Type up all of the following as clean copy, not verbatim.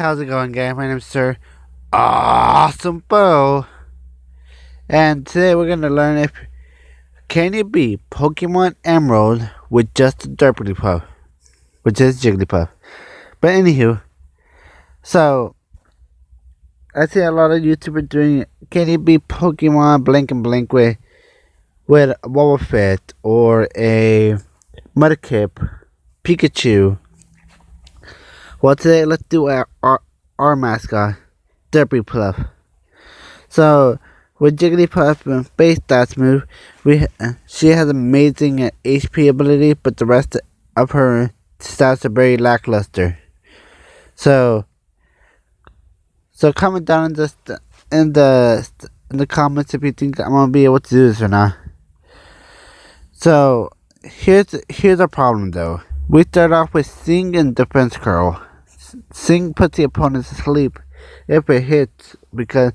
how's it going, guys? My name's Sir AwesomeFoe, and today we're gonna learn if can you beat Pokemon Emerald with just a Derplypuff, which is Jigglypuff. But anywho, so I see a lot of YouTubers doing can you beat Pokemon Blink and Blink with a Wobbuffet or a Mudkip, Pikachu. Well, today let's do our mascot, Derplypuff. So, with Jigglypuff base stats move, she has amazing HP ability, but the rest of her stats are very lackluster. So comment down in the comments if you think I'm gonna be able to do this or not. So here's our problem though. We start off with Sing and Defense Curl. Sing puts the opponent to sleep if it hits because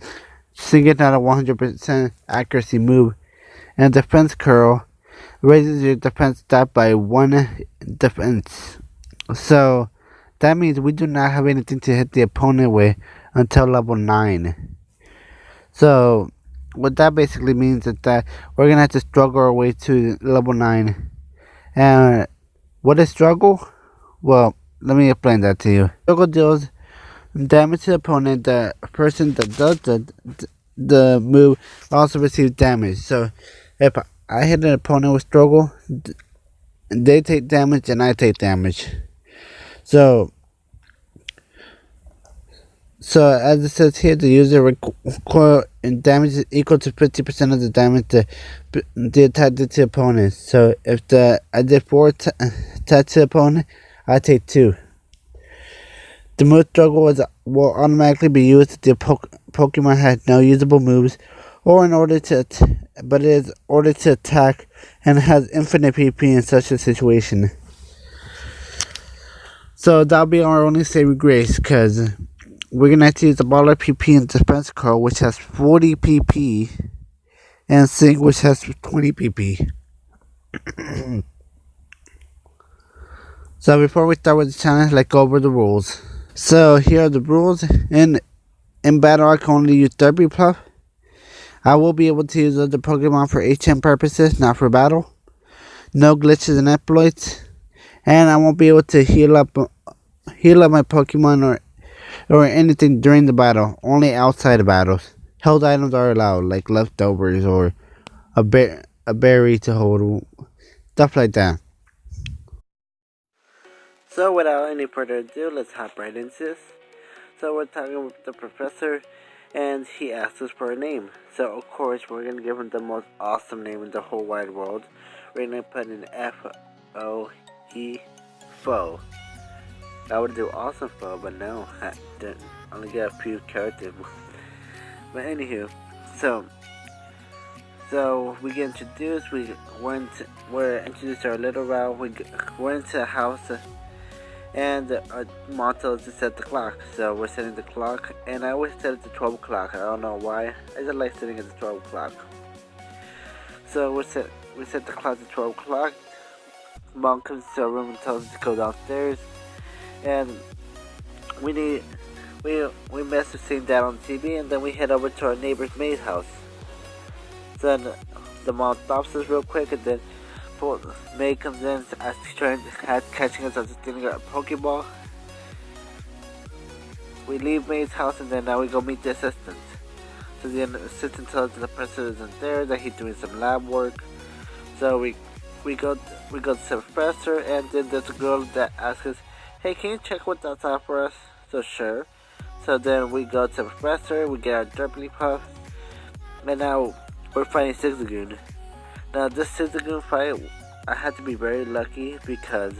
Sing is not a 100% accuracy move, and Defense Curl raises your defense stat by 1 defense. So that means we do not have anything to hit the opponent with until level 9. So what that basically means is that we're gonna have to struggle our way to level 9. And what is struggle? Well, let me explain that to you. Struggle deals damage to the opponent. The person that does the move also receives damage. So if I hit an opponent with struggle, they take damage and I take damage. So as it says here, the user recoil and damage is equal to 50% of the damage the attack did to the opponent. So if I did 4 attacks to the opponent, I take 2. The move struggle will automatically be used if the Pokemon has no usable moves, or in order to attack and has infinite PP in such a situation. So that'll be our only saving grace, because we're gonna have to use the Baller PP and Defense Curl, which has 40 PP, and Sing, which has 20 PP. So before we start with the challenge, let's go over the rules. So here are the rules. In battle, I can only use Derplypuff. I will be able to use other Pokemon for HM purposes, not for battle. No glitches and exploits, and I won't be able to heal up my Pokemon or anything during the battle. Only outside of battles. Held items are allowed, like leftovers or a berry to hold, stuff like that. So without any further ado, let's hop right into this. So we're talking with the professor, and he asked us for a name. So of course we're going to give him the most awesome name in the whole wide world. We're going to put in F-O-E, Foe. I would do AwesomeFoe, but no, I didn't. I only got a few characters. But anywho, so we get introduced. We're introduced to our little route. We're into a house. And our motto is to set the clock. So we're setting the clock, and I always set it to 12 o'clock. I don't know why. I just like setting it to 12 o'clock. So we set the clock to 12 o'clock. Mom comes to our room and tells us to go downstairs. And we mess with seeing that on TV, and then we head over to our neighbor's maid's house. So then the mom stops us real quick, and then May comes in as catching us as stealing our Pokeball. We leave May's house, and then now we go meet the assistant. So the assistant tells us the professor isn't there, that he's doing some lab work. So we go to the professor, and then there's a girl that asks us, "Hey, can you check what's outside for us?" So sure. So then we go to the professor, we get our Derplypuff, and now we're fighting Zigzagoon. Now this Zigzagoon fight, I had to be very lucky because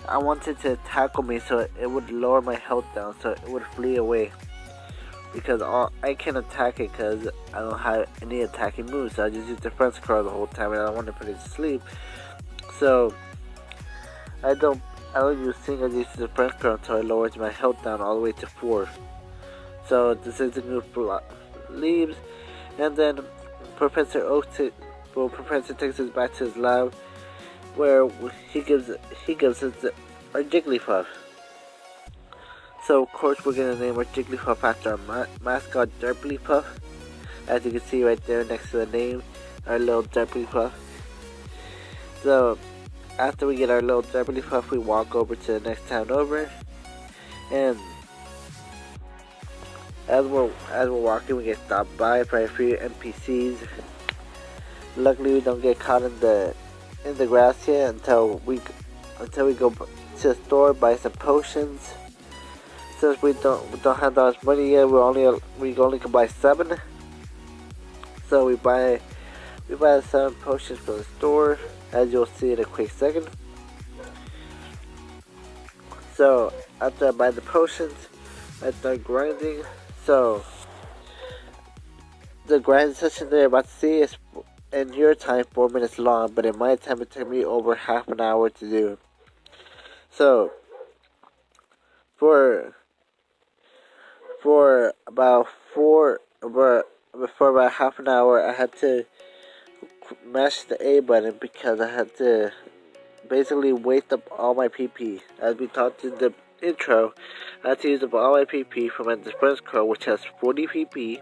I wanted to tackle me so it would lower my health down, so it would flee away. Because I can attack it because I don't have any attacking moves, so I just use Defense Curl the whole time, and I don't want to put it to sleep. So I don't use Sing, I use Defense Curl until it lowers my health down all the way to 4. So the Zigzagoon leaves, and then Professor takes us back to his lab, where he gives us our Jigglypuff. So of course we're gonna name our Jigglypuff after our mascot Derplypuff. As you can see right there next to the name, our little Derplypuff. So after we get our little Derplypuff, we walk over to the next town over, and as we're walking, we get stopped by a few NPCs. Luckily, we don't get caught in the grass yet until we go to the store, buy some potions. Since we don't have that much money yet, we only can buy 7. So we buy the 7 potions from the store, as you'll see in a quick second. So after I buy the potions, I start grinding. So the grind session that you're about to see is in your time 4 minutes long, but in my time it took me over half an hour to do. So for about half an hour, I had to mash the A button because I had to basically waste up all my PP. As we talked in the intro, I had to use up all my PP from my Dispense Crow, which has 40 PP.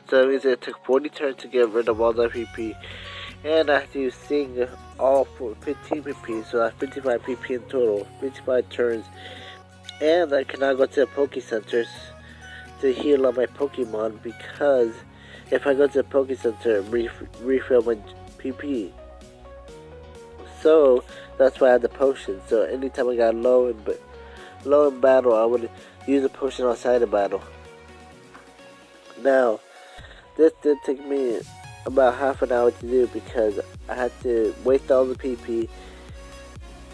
So that means it took 40 turns to get rid of all that PP. And I had to use Sing all for 15 PP, so that's 55 PP in total, 55 turns. And I cannot go to the Poke Centers to heal on my Pokemon, because if I go to the Poke Center, refill my PP. So that's why I had the potion. So anytime I got low in battle, I would use a potion outside of battle. Now, this did take me about half an hour to do because I had to waste all the PP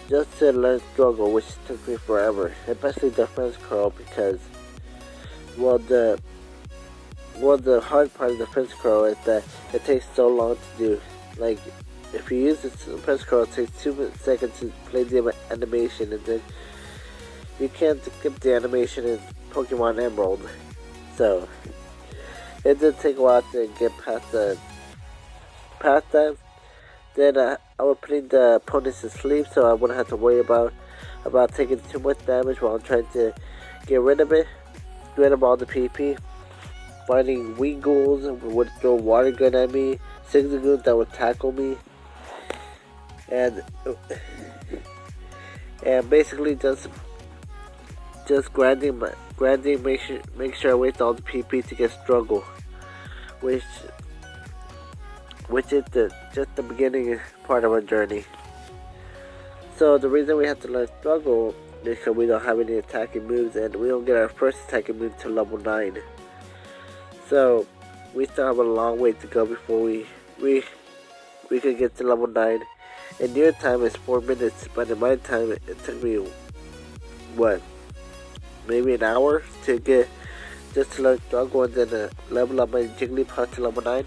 just to learn Struggle, which took me forever. Especially Defense Curl, because the hard part of Defense Curl is that it takes so long to do. Like, if you use the Defense Curl, it takes 2 seconds to play the animation, and then you can't skip the animation in Pokemon Emerald. So it did take a while to get past that. Then I was putting the opponents to sleep, so I wouldn't have to worry about taking too much damage while I'm trying to get rid of all the PP. Finding Weagles would throw water gun at me, Zigzagoons that would tackle me, and basically just grinding, make sure I waste all the PP to get Struggle, which is just the beginning part of our journey. So the reason we have to learn Struggle is because we don't have any attacking moves, and we don't get our first attacking move till level 9. So we still have a long way to go before we could get to level 9. And your time is 4 minutes, but in my time it took me maybe an hour to learn Struggle, and then level up my Jigglypuff to level 9.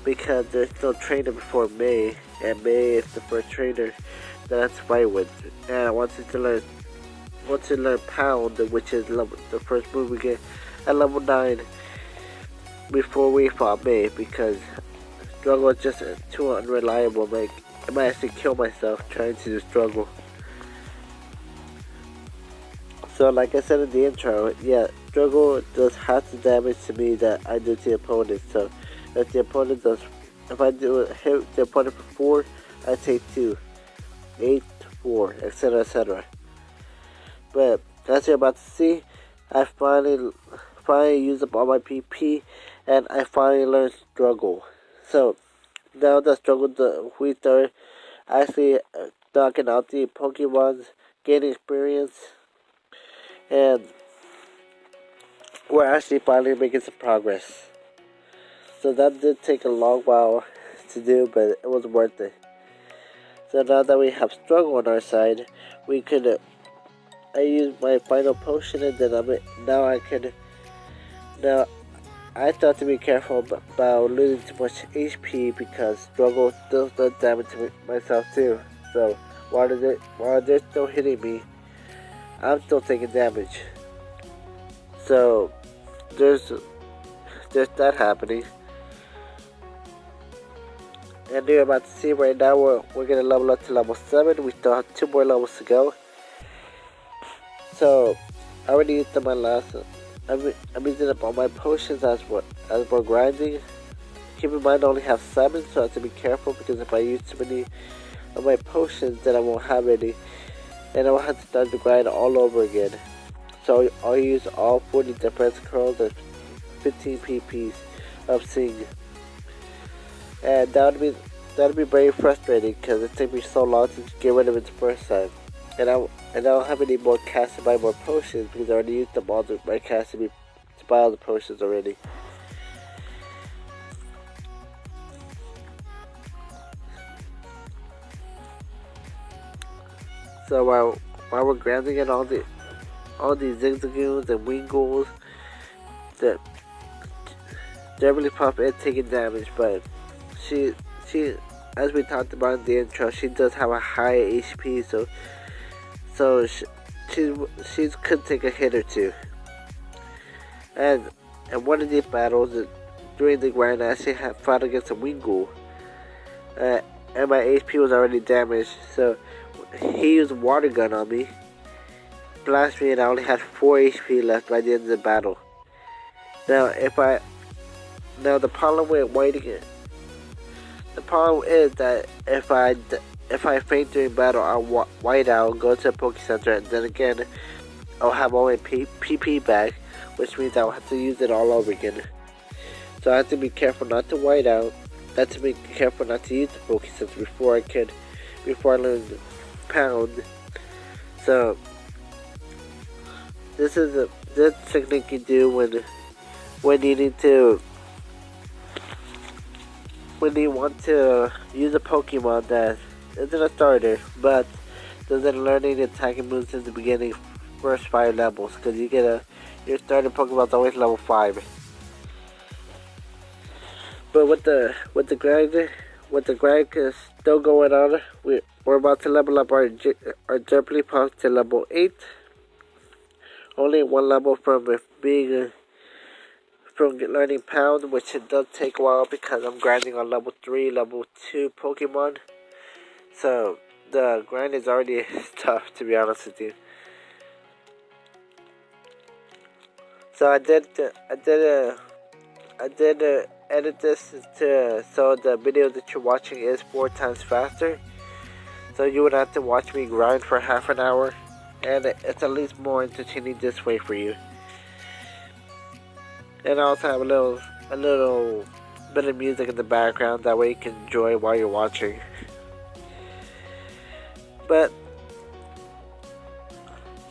Because there's no trainer before May, and May is the first trainer that I have to fight with. And I wanted to learn Pound, which is the first move we get at level 9 before we fought May, because Struggle is just too unreliable. Like, I might actually kill myself trying to do Struggle. So like I said in the intro, yeah, Struggle does half the damage to me that I do to the opponent. So if I hit the opponent for 4, I take 2, 8, 4, etc, etc. But as you're about to see, I finally used up all my PP, and I finally learned Struggle. So now that Struggle, we start actually knocking out the Pokemons, gaining experience, and we're actually finally making some progress. So that did take a long while to do, but it was worth it. So now that we have Struggle on our side, we could I used my final potion, and then now I thought to be careful about losing too much HP, because Struggle still does damage to myself too. So while they're still hitting me, I'm still taking damage. So there's that happening. And you're about to see right now, we're gonna level up to level 7. We still have 2 more levels to go. So I already used up my last. I'm using up all my potions as we're grinding. Keep in mind I only have 7, so I have to be careful because if I use too many of my potions, then I won't have any, and I will have to start the grind all over again. So I'll use all 40 defense curls and 15 PPs of Sing, and that'll be very frustrating because it took me so long to get rid of it the first time, and I don't have any more cash to buy more potions because I already used up all my cash to buy all the potions already. So while we're grinding at all these Zigzagoons and Wingles, the Derplypuff is taking damage, but she as we talked about in the intro, she does have a high HP, so she could take a hit or two. And one of these battles during the grind, I actually had fought against a Wingull, and my HP was already damaged, so he used a water gun on me, blast me, and I only had 4 HP left by the end of the battle. Now the problem with waiting the problem is that if I faint during battle, I'll white out, go to a Poke Center, and then again I'll have all my PP back, which means I'll have to use it all over again. So I have to be careful not to white out, not to be careful not to use the Poke Center before I learn Pound. So this technique you do when you want to use a Pokemon that isn't a starter but doesn't learn any attacking moves in the beginning first 5 levels, because your starter Pokemon's always level 5. But with the grind is still going on, we're about to level up our Derplypuff to level 8. Only 1 level from learning Pound, which it does take a while because I'm grinding on level 3, level 2 Pokemon. So the grind is already tough, to be honest with you. So I did edit this so the video that you're watching is 4 times faster. So you would have to watch me grind for half an hour, and it's at least more entertaining this way for you. And I also have a little bit of music in the background, that way you can enjoy while you're watching. But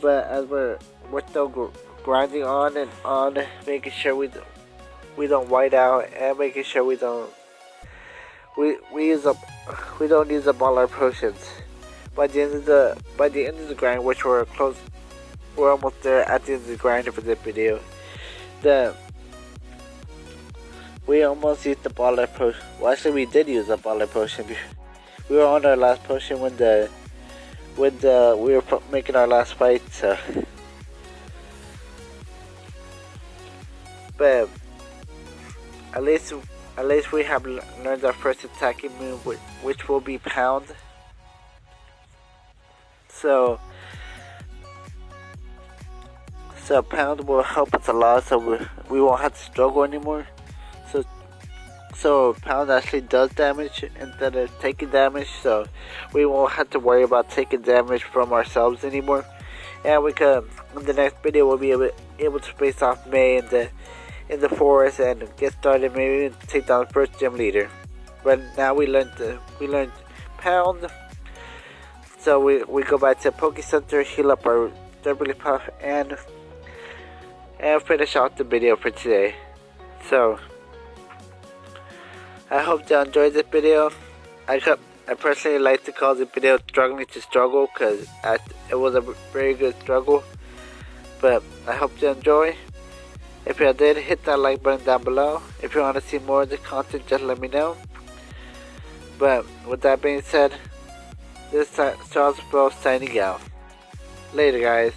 as we're still grinding on and on, making sure we don't white out, and making sure we don't use up all our potions. By the end of the grind, which we're almost there at the end of the grind for this video. We almost used up all our potions. Well, actually, we did use up all our potions. We were on our last potion when we were making our last fight. So, but at least we have learned our first attacking move, which will be Pound. So Pound will help us a lot, so we won't have to struggle anymore. So Pound actually does damage instead of taking damage, so we won't have to worry about taking damage from ourselves anymore. And we can, in the next video, we'll be able to face off May in the forest and get started, maybe even take down the first gym leader. But now we learned Pound, so we go back to Poke Center, heal up our Derplypuff, and finish off the video for today. So I hope you enjoyed this video. I personally like to call this video Struggling to Struggle, because it was a very good struggle. But I hope you enjoy. If you did, hit that like button down below. If you want to see more of the content, just let me know. But with that being said, this is AwesomeFoe signing out. Later, guys.